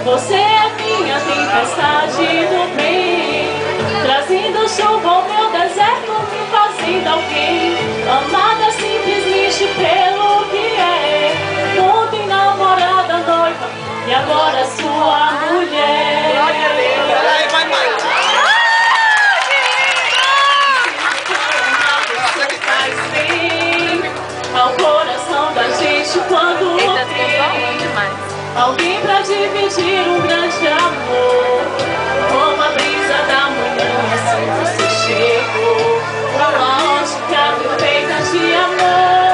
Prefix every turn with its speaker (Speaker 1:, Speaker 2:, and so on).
Speaker 1: Você é minha tempestade do bem, trazendo chuva ao meu deserto, me fazendo alguém. Amada simplesmente pelo que é, ontem namorada, noiva e agora sua mulher.
Speaker 2: Glória a Deus. Vai, mãe.
Speaker 1: Faz bem ao coração da gente quando tem alguém pra dividir um grande amor. Como a brisa da manhã, assim você chegou, com a ótica perfeita de amor.